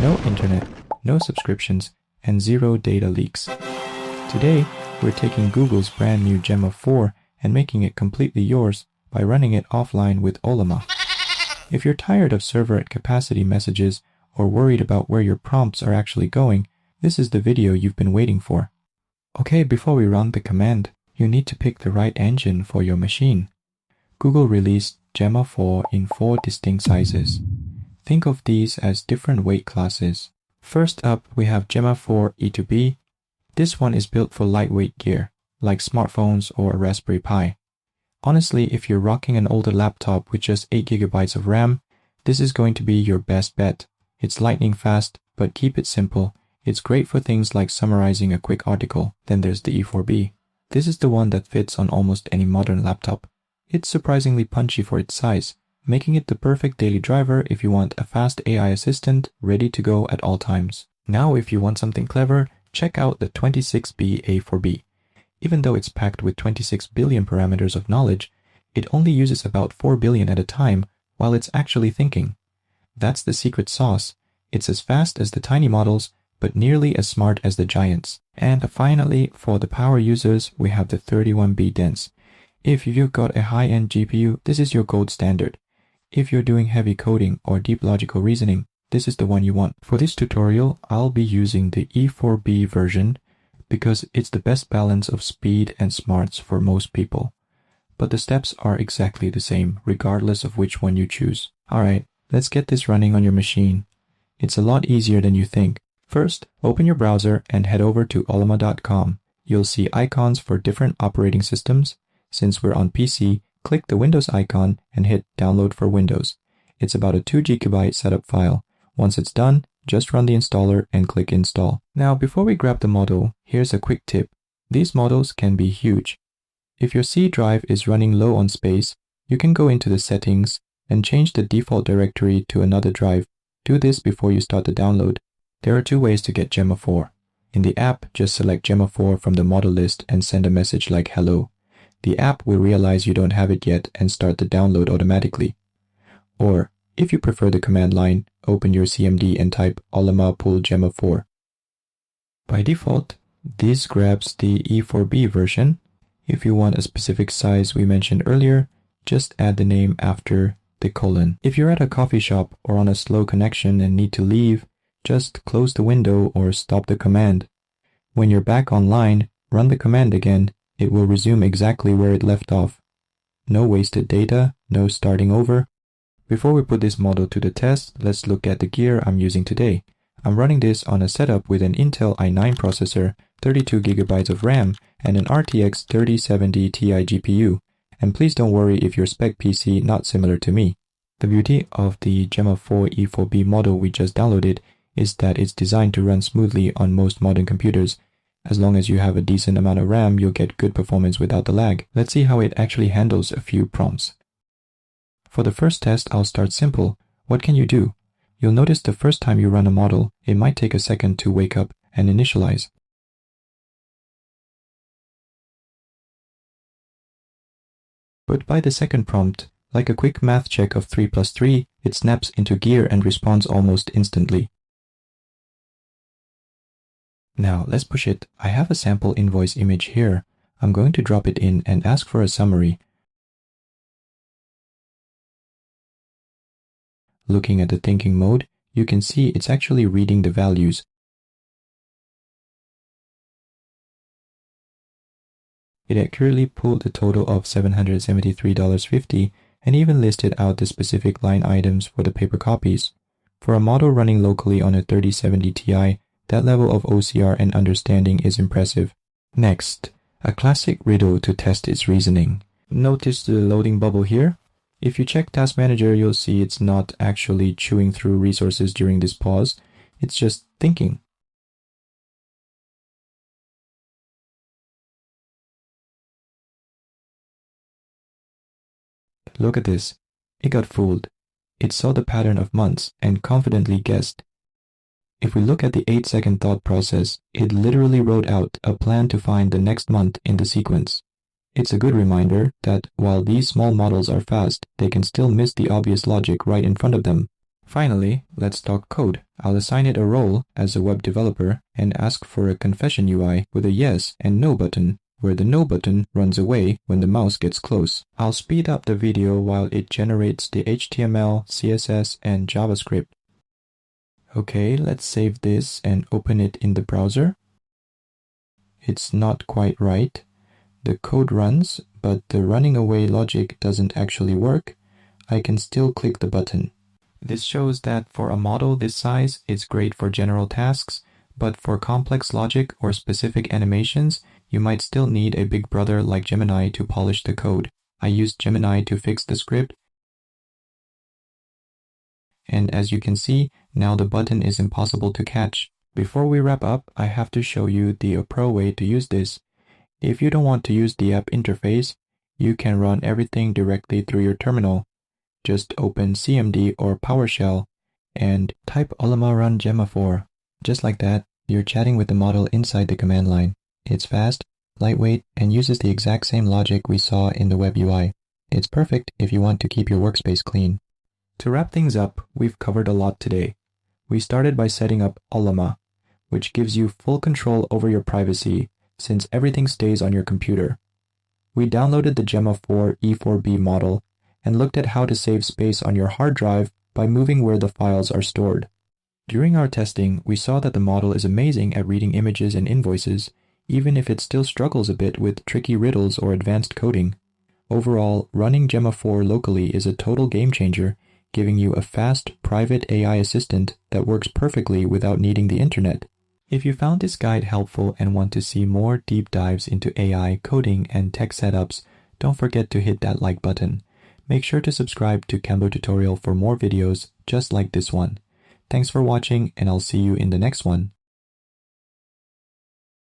no internet, no subscriptions, and zero data leaks. Today, we're taking Google's brand new Gemma 4 and making it completely yours by running it offline with Ollama. If you're tired of server at capacity messages or worried about where your prompts are actually going, this is the video you've been waiting for. Okay, before we run the command, you need to pick the right engine for your machine. Google released Gemma 4 in 4 distinct sizes. Think of these as different weight classes. First up, we have Gemma4 E2B. This one is built for lightweight gear, like smartphones or a Raspberry Pi. Honestly, if you're rocking an older laptop with just 8GB of RAM, this is going to be your best bet. It's lightning fast, but keep it simple. It's great for things like summarizing a quick article. Then there's the E4B. This is the one that fits on almost any modern laptop. It's surprisingly punchy for its size, making it the perfect daily driver if you want a fast AI assistant ready to go at all times. Now, if you want something clever, check out the 26B A4B. Even though it's packed with 26 billion parameters of knowledge, it only uses about 4 billion at a time while it's actually thinking. That's the secret sauce. It's as fast as the tiny models, but nearly as smart as the giants. And finally, for the power users, we have the 31B dense. If you've got a high-end GPU, this is your gold standard. If you're doing heavy coding or deep logical reasoning, this is the one you want. For this tutorial, I'll be using the E4B version because it's the best balance of speed and smarts for most people. But the steps are exactly the same, regardless of which one you choose. Alright, let's get this running on your machine. It's a lot easier than you think. First, open your browser and head over to ollama.com. You'll see icons for different operating systems. Since we're on PC, click the Windows icon and hit Download for Windows. It's about a 2GB setup file. Once it's done, just run the installer and click Install. Now, before we grab the model, here's a quick tip. These models can be huge. If your C drive is running low on space, you can go into the settings and change the default directory to another drive. Do this before you start the download. There are 2 ways to get Gemma 4. In the app, just select Gemma 4 from the model list and send a message like hello. The app will realize you don't have it yet and start the download automatically. Or, if you prefer the command line, open your CMD and type Ollama pull Gemma 4. By default, this grabs the E4B version. If you want a specific size we mentioned earlier, just add the name after the colon. If you're at a coffee shop or on a slow connection and need to leave, just close the window or stop the command. When you're back online, run the command again. It will resume exactly where it left off. No wasted data, no starting over. Before we put this model to the test, let's look at the gear I'm using today. I'm running this on a setup with an Intel i9 processor, 32GB of RAM, and an RTX 3070 Ti GPU. And please don't worry if your spec PC not similar to me. The beauty of the Gemma4 E4B model we just downloaded is that it's designed to run smoothly on most modern computers. As long as you have a decent amount of RAM, you'll get good performance without the lag. Let's see how it actually handles a few prompts. For the first test, I'll start simple. What can you do? You'll notice the first time you run a model, it might take a second to wake up and initialize. But by the second prompt, like a quick math check of 3 plus 3, it snaps into gear and responds almost instantly. Now, let's push it. I have a sample invoice image here. I'm going to drop it in and ask for a summary. Looking at the thinking mode, you can see it's actually reading the values. It accurately pulled a total of $773.50 and even listed out the specific line items for the paper copies. For a model running locally on a 3070 Ti, that level of OCR and understanding is impressive. Next, a classic riddle to test its reasoning. Notice the loading bubble here? If you check Task Manager, you'll see it's not actually chewing through resources during this pause. It's just thinking. Look at this. It got fooled. It saw the pattern of months and confidently guessed. If we look at the 8-second thought process, it literally wrote out a plan to find the next month in the sequence. It's a good reminder that while these small models are fast, they can still miss the obvious logic right in front of them. Finally, let's talk code. I'll assign it a role as a web developer and ask for a confession UI with a yes and no button, where the no button runs away when the mouse gets close. I'll speed up the video while it generates the HTML, CSS, and JavaScript. Okay, let's save this and open it in the browser. It's not quite right. The code runs, but the running away logic doesn't actually work. I can still click the button. This shows that for a model this size, it's great for general tasks, but for complex logic or specific animations, you might still need a big brother like Gemini to polish the code. I used Gemini to fix the script, and as you can see, now the button is impossible to catch. Before we wrap up, I have to show you the pro way to use this. If you don't want to use the app interface, you can run everything directly through your terminal. Just open CMD or PowerShell and type Ollama run Gemma4. Just like that, you're chatting with the model inside the command line. It's fast, lightweight, and uses the exact same logic we saw in the web UI. It's perfect if you want to keep your workspace clean. To wrap things up, we've covered a lot today. We started by setting up Ollama, which gives you full control over your privacy since everything stays on your computer. We downloaded the Gemma4 E4B model and looked at how to save space on your hard drive by moving where the files are stored. During our testing, we saw that the model is amazing at reading images and invoices, even if it still struggles a bit with tricky riddles or advanced coding. Overall, running Gemma4 locally is a total game changer, giving you a fast, private AI assistant that works perfectly without needing the internet. If you found this guide helpful and want to see more deep dives into AI, coding, and tech setups, don't forget to hit that like button. Make sure to subscribe to Cambo tutorial for more videos just like this one. Thanks for watching, and I'll see you in the next one.